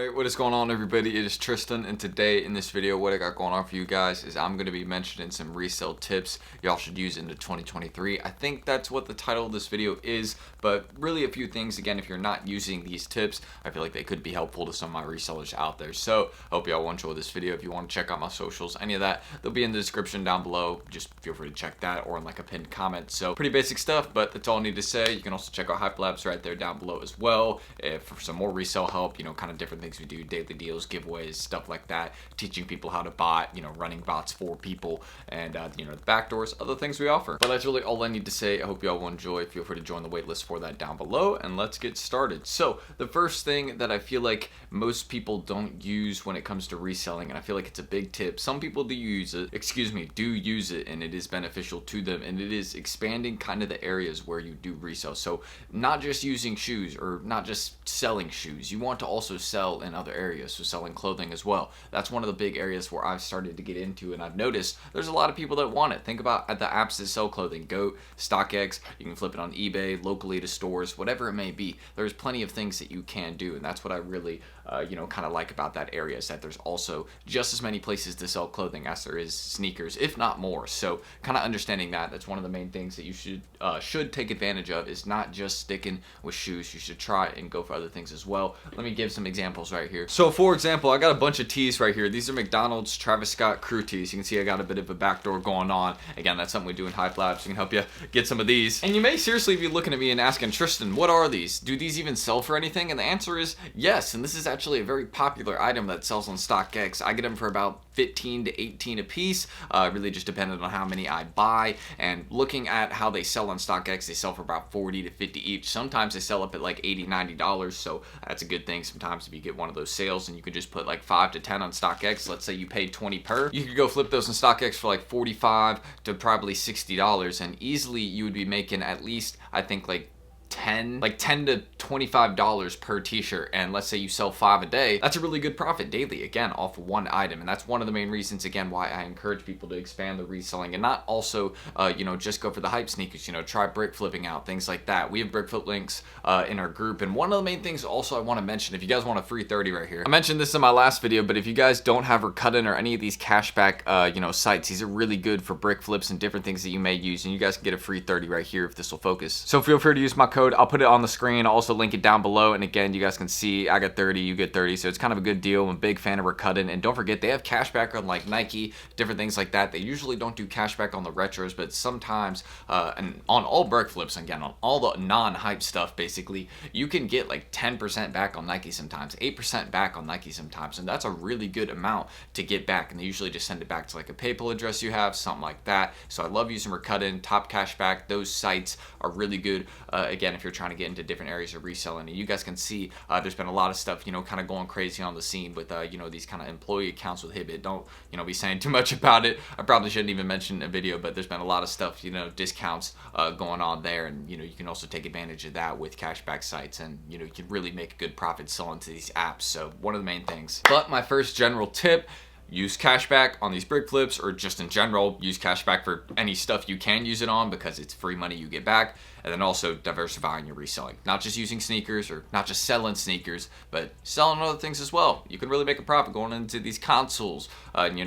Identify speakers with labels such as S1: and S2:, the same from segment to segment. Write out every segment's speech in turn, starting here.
S1: Hey, what is going on, everybody? It is Tristan, and today in this video what I got going on for you guys is I'm going to be mentioning some resale tips y'all should use into 2023. I think that's what the title of this video is, but really a few things. Again, if you're not using these tips, I feel like they could be helpful to some of my resellers out there. So I hope y'all will enjoy this video. If you want to check out my socials, any of that, they'll be in the description down below. Just feel free to check that or in like a pinned comment. So pretty basic stuff, but that's all I need to say. You can also check out Hype Labs right there down below as well for some more resale help, kind of different things we do, daily deals, giveaways, stuff like that, teaching people how to bot, running bots for people, and the backdoors, other things we offer. But that's really all I need to say. I hope y'all will enjoy. Feel free to join the waitlist for that down below, and let's get started. So the first thing that I feel like most people don't use when it comes to reselling, and I feel like it's a big tip, some people do use it, and it is beneficial to them, and it is expanding kind of the areas where you do resell. So not just using shoes or not just selling shoes, you want to also sell in other areas, so selling clothing as well. That's one of the big areas where I've started to get into, and I've noticed there's a lot of people that want it. Think about the apps that sell clothing. Goat, StockX, you can flip it on eBay, locally to stores, whatever it may be. There's plenty of things that you can do, and that's what I really kind of like about that area, is that there's also just as many places to sell clothing as there is sneakers, if not more. So kind of understanding that's one of the main things that you should take advantage of, is not just sticking with shoes. You should try and go for other things as well. Let me give some examples right here. So for example, I got a bunch of tees right here. These are McDonald's Travis Scott crew tees. You can see I got a bit of a backdoor going on. Again, that's something we do in Hype Labs. We can help you get some of these. And you may seriously be looking at me and asking, Tristan, what are these? Do these even sell for anything? And the answer is yes. And this is actually a very popular item that sells on StockX. I get them for about 15 to 18 a piece, really just depending on how many I buy. And looking at how they sell on StockX, they sell for about 40 to 50 each. Sometimes they sell up at like $80, $90, so that's a good thing. Sometimes if you get one of those sales and you could just put like 5 to 10 on StockX, let's say you paid 20 per, you could go flip those on StockX for like $45 to probably $60, and easily you would be making at least, I think, like $10 to $25 per t-shirt. And let's say you sell 5 a day, that's a really good profit daily, again, off of one item. And that's one of the main reasons, again, why I encourage people to expand the reselling and not also just go for the hype sneakers. Try brick flipping out, things like that. We have brick flip links in our group. And one of the main things also I want to mention, if you guys want a free 30 right here, I mentioned this in my last video, but if you guys don't have Cut-In or any of these cashback sites, these are really good for brick flips and different things that you may use, and you guys can get a free 30 right here if this will focus. So feel free to use my code. I'll put it on the screen. I'll also link it down below. And again, you guys can see I got 30, you get 30. So it's kind of a good deal. I'm a big fan of Cut-In. And don't forget, they have cashback on like Nike, different things like that. They usually don't do cashback on the retros, but sometimes, and on all brick flips, again, on all the non-hype stuff, basically, you can get like 10% back on Nike sometimes, 8% back on Nike sometimes. And that's a really good amount to get back. And they usually just send it back to like a PayPal address you have, something like that. So I love using Cut-In, top cashback. Those sites are really good. Again, if you're trying to get into different areas of reselling, and you guys can see there's been a lot of stuff kind of going crazy on the scene with these kind of employee accounts with Hibbit. Don't be saying too much about it. I probably shouldn't even mention a video, but there's been a lot of stuff, discounts going on there, and you can also take advantage of that with cashback sites, and you can really make a good profit selling to these apps. So one of the main things. But my first general tip: use cashback on these brick flips, or just in general, use cashback for any stuff you can use it on, because it's free money you get back. And then also diversifying your reselling, not just using sneakers or not just selling sneakers, but selling other things as well. You can really make a profit going into these consoles,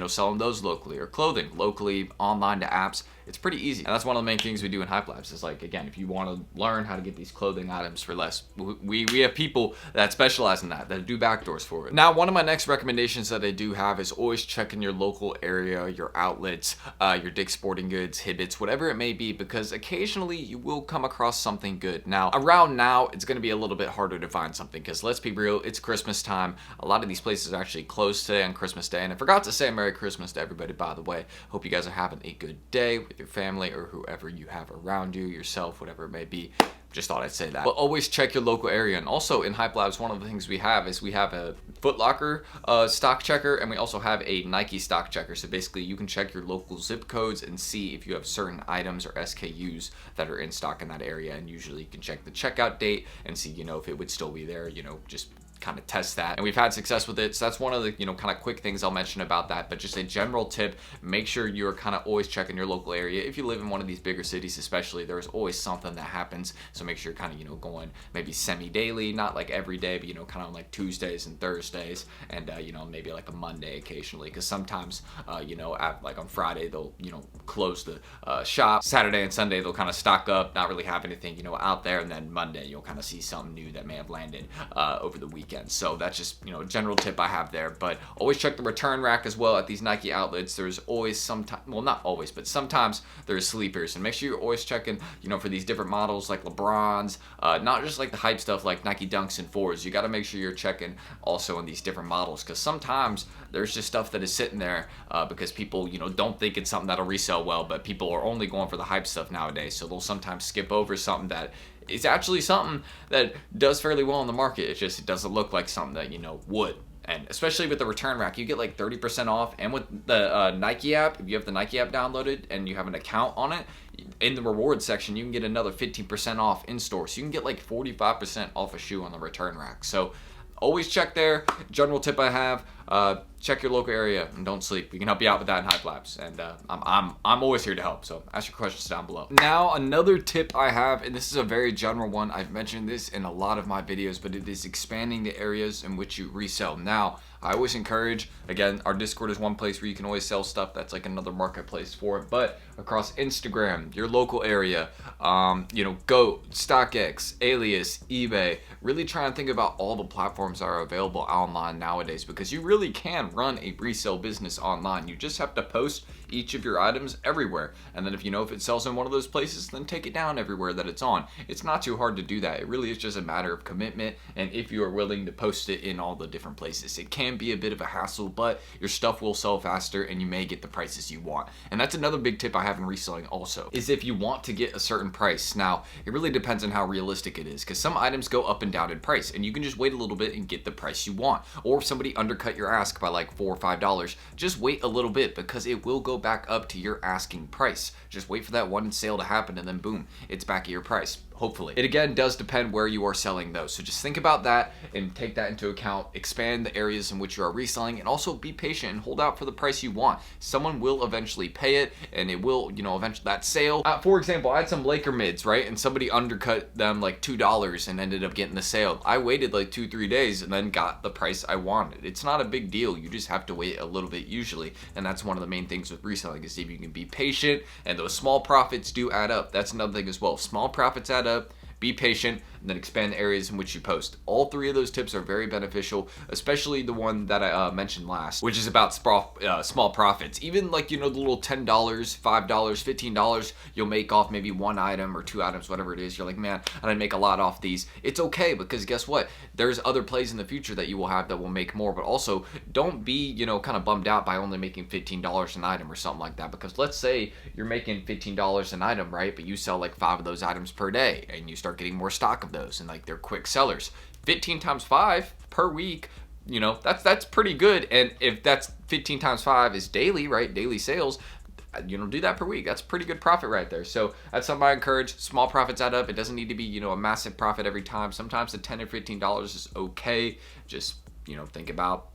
S1: selling those locally, or clothing locally, online to apps. It's pretty easy. And that's one of the main things we do in Hype Labs, is like, again, if you want to learn how to get these clothing items for less, we have people that specialize in that do backdoors for it. Now, one of my next recommendations that I do have is always checking your local area, your outlets, your Dick's Sporting Goods, Hibbits, whatever it may be, because occasionally you will come across something good. Now, around now, it's going to be a little bit harder to find something, because let's be real, it's Christmas time. A lot of these places are actually closed today on Christmas Day, and I forgot to say Merry Christmas to everybody, by the way. Hope you guys are having a good day with your family or whoever you have around you, yourself, whatever it may be. Just thought I'd say that. But always check your local area. And also in Hype Labs, one of the things we have is we have a Foot Locker stock checker, and we also have a Nike stock checker. So basically you can check your local zip codes and see if you have certain items or SKUs that are in stock in that area. And usually you can check the checkout date and see, if it would still be there, just kind of test that, and we've had success with it. So that's one of the kind of quick things I'll mention about that. But just a general tip, make sure you're kind of always checking your local area. If you live in one of these bigger cities especially, there's always something that happens, so make sure you're kind of going maybe semi-daily, not like every day, but kind of like Tuesdays and Thursdays, and maybe like a Monday occasionally, because sometimes like on Friday they'll close the shop. Saturday and Sunday they'll kind of stock up, not really have anything out there, and then Monday you'll kind of see something new that may have landed over the weekend. So that's just a general tip I have there. But always check the return rack as well at these Nike outlets. There's always well, not always, but sometimes there's sleepers, and make sure you're always checking for these different models like LeBrons, not just like the hype stuff like Nike Dunks and 4s. You got to make sure you're checking also on these different models, because sometimes there's just stuff that is sitting there because people don't think it's something that'll resell well, but people are only going for the hype stuff nowadays, so they'll sometimes skip over something that is actually something that does fairly well in the market. It's just it doesn't look like something that would. And especially with the return rack, you get like 30% off. And with the Nike app, if you have the Nike app downloaded and you have an account on it, in the rewards section, you can get another 15% off in store. So you can get like 45% off a shoe on the return rack. So always check there. General tip I have, check your local area and don't sleep. We can help you out with that in Hype Labs, and I'm always here to help, so ask your questions down below. Now, another tip I have, and this is a very general one, I've mentioned this in a lot of my videos, but it is expanding the areas in which you resell. Now, I always encourage, again, our Discord is one place where you can always sell stuff. That's like another marketplace for it. But across Instagram, your local area, Goat, StockX, Alias, eBay, really try and think about all the platforms that are available online nowadays, because you really can run a resale business online. You just have to post each of your items everywhere, and then if it sells in one of those places, then take it down everywhere that it's on. It's not too hard to do that. It really is just a matter of commitment, and if you are willing to post it in all the different places. It can be a bit of a hassle, but your stuff will sell faster and you may get the prices you want. And that's another big tip I have in reselling also, is if you want to get a certain price. Now, it really depends on how realistic it is, because some items go up and down in price, and you can just wait a little bit and get the price you want. Or if somebody undercut your ask by like $4 or $5, just wait a little bit, because it will go back up to your asking price. Just wait for that one sale to happen, and then boom, it's back at your price. Hopefully. It again does depend where you are selling those. So just think about that and take that into account. Expand the areas in which you are reselling, and also be patient and hold out for the price you want. Someone will eventually pay it, and it will, eventually that sale. For example, I had some Laker mids, right? And somebody undercut them like $2 and ended up getting the sale. I waited like 2-3 days and then got the price I wanted. It's not a big deal. You just have to wait a little bit usually. And that's one of the main things with reselling, is if you can be patient, and those small profits do add up. That's another thing as well. If small profits add up, be patient, and then expand the areas in which you post. All three of those tips are very beneficial, especially the one that I mentioned last, which is about small profits. Even like, the little $10, $5, $15 you'll make off maybe one item or two items, whatever it is. You're like, man, I didn't make a lot off these. It's okay, because guess what? There's other plays in the future that you will have that will make more, but also don't be, kind of bummed out by only making $15 an item or something like that, because let's say you're making $15 an item, right? But you sell like 5 of those items per day, and you start getting more stock of those, and like they're quick sellers. 15 times 5 per week, that's pretty good. And if that's 15 times 5 is daily, right? Daily sales, do that per week. That's pretty good profit right there. So that's something I encourage. Small profits add up. It doesn't need to be, a massive profit every time. Sometimes the $10 or $15 is okay. Just, think about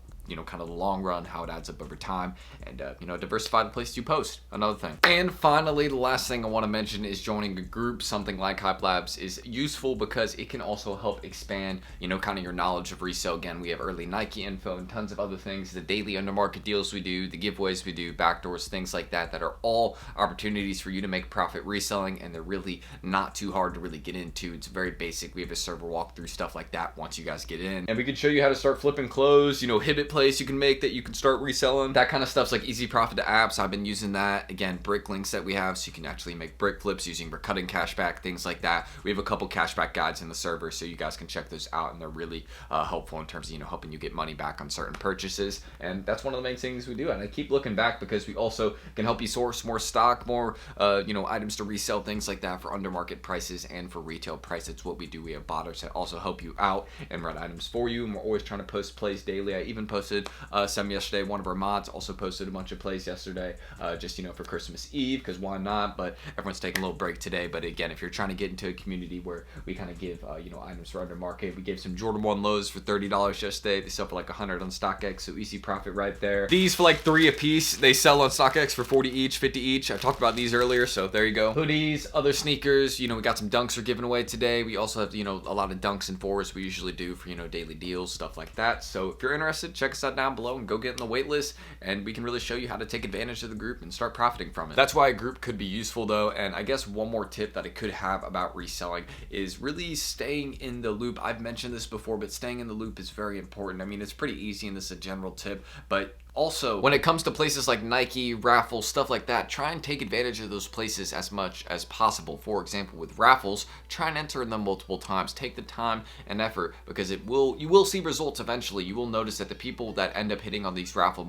S1: kind of the long run, how it adds up over time, and diversify the places you post. Another thing. And finally, the last thing I want to mention is joining a group. Something like Hype Labs is useful because it can also help expand, kind of your knowledge of resale. Again, we have early Nike info and tons of other things, the daily undermarket deals we do, the giveaways we do, backdoors, things like that are all opportunities for you to make profit reselling, and they're really not too hard to really get into. It's very basic. We have a server walkthrough, stuff like that once you guys get in, and we can show you how to start flipping clothes, Hibbit place you can make that you can start reselling. That kind of stuff's like easy profit to apps. I've been using that. Again, brick links that we have, so you can actually make brick flips using cutting cashback, things like that. We have a couple cashback guides in the server, so you guys can check those out, and they're really helpful in terms of helping you get money back on certain purchases. And that's one of the main things we do, and I keep looking back because we also can help you source more stock, more items to resell, things like that, for under market prices and for retail price. It's what we do. We have botters that also help you out and run items for you, and we're always trying to post plays daily. I even post posted some yesterday. One of our mods also posted a bunch of plays yesterday, just, you know, for Christmas Eve, because why not? But everyone's taking a little break today. But again, if you're trying to get into a community where we kind of give, you know, items for under market, we gave some Jordan 1 lows for $30 yesterday. They sell for like 100 on StockX, so easy profit right there. These for like 3 a piece. They sell on StockX for 40 each, 50 each. I talked about these earlier, so there you go. Hoodies, other sneakers, you know, we got some dunks we're giving away today. We also have, you know, a lot of dunks and fours we usually do for, you know, daily deals, stuff like that. So if you're interested, check us out down below and go get in the wait list, and we can really show you how to take advantage of the group and start profiting from it. That's why a group could be useful though. And I guess one more tip that I could have about reselling is really staying in the loop. I've mentioned this before, but staying in the loop is very important. I mean, it's pretty easy, and this is a general tip, but also, when it comes to places like Nike, raffles, stuff like that, try and take advantage of those places as much as possible. For example, with raffles, try and enter in them multiple times. Take the time and effort, because you will see results eventually. You will notice that the people that end up hitting on these raffles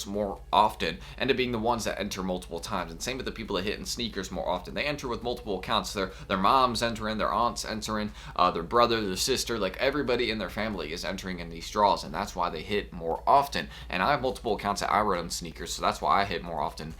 S1: more often end up being the ones that enter multiple times. And same with the people that hit in sneakers more often. They enter with multiple accounts. Their moms enter in, their aunts enter in, their brother, their sister, like everybody in their family is entering in these draws, and that's why they hit more often. And I have multiple accounts that I run on sneakers, so that's why I hit more often,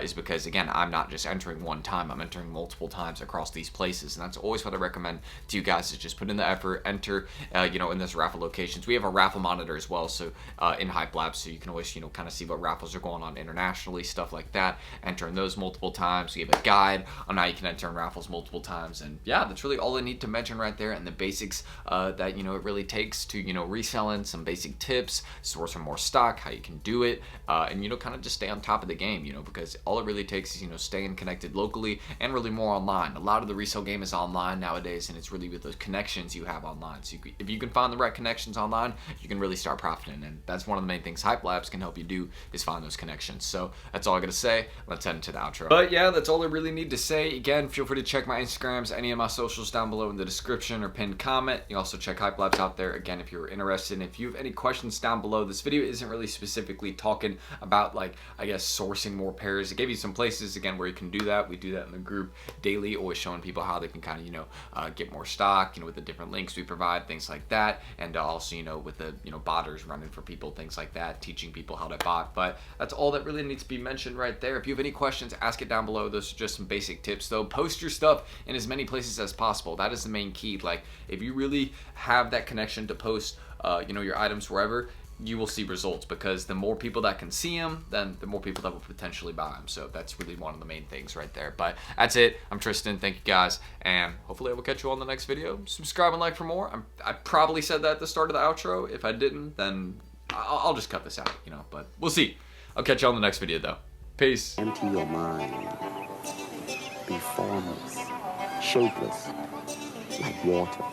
S1: is because, again, I'm not just entering one time, I'm entering multiple times across these places. And that's always what I recommend to you guys, is just put in the effort, enter, you know, in this raffle locations. We have a raffle monitor as well, so in Hype Labs, so you can always, you know, kind of see what raffles are going on internationally, stuff like that. Enter in those multiple times. We have a guide on how you can enter in raffles multiple times. And yeah, that's really all I need to mention right there, and the basics that, you know, it really takes to, you know, reselling, some basic tips, source for more stock, how you can do it, and, you know, kind of just stay on top of the game, you know, because all it really takes is, you know, staying connected locally and really more online. A lot of the resale game is online nowadays, and it's really with those connections you have online. So if you can find the right connections online, you can really start profiting, and that's one of the main things Hype Labs can help you do, is find those connections. So that's all I gotta say. Let's head into the outro. But yeah, that's all I really need to say. Again, feel free to check my Instagrams, any of my socials down below in the description or pinned comment. You also check Hype Labs out there, again, if you're interested. And if you have any questions down below, this video isn't really specifically talking about, like, I guess, sourcing more pairs. I gave you some places, again, where you can do that. We do that in the group daily, always showing people how they can kind of, you know, get more stock, you know, with the different links we provide, things like that. And also, you know, with the, you know, botters running for people, things like that, teaching people how to bot. But that's all that really needs to be mentioned right there. If you have any questions, ask it down below. Those are just some basic tips, though. Post your stuff in as many places as possible. That is the main key. Like, if you really have that connection to post, you know, your items wherever, you will see results, because the more people that can see them, then the more people that will potentially buy them. So that's really one of the main things right there. But that's it. I'm Tristan. Thank you guys, and hopefully I will catch you on the next video. Subscribe and like for more. I probably said that at the start of the outro. If I didn't, then I'll just cut this out, you know, but we'll see. I'll catch you on the next video though. Peace.
S2: Empty your mind. Be formless, shapeless, like water.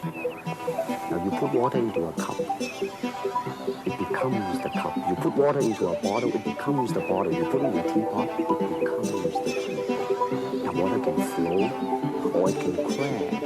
S2: Now you put water into a cup, it becomes the cup. You put water into a bottle, it becomes the bottle. You put it in a teapot, it becomes the teapot. Now water can flow or it can crash.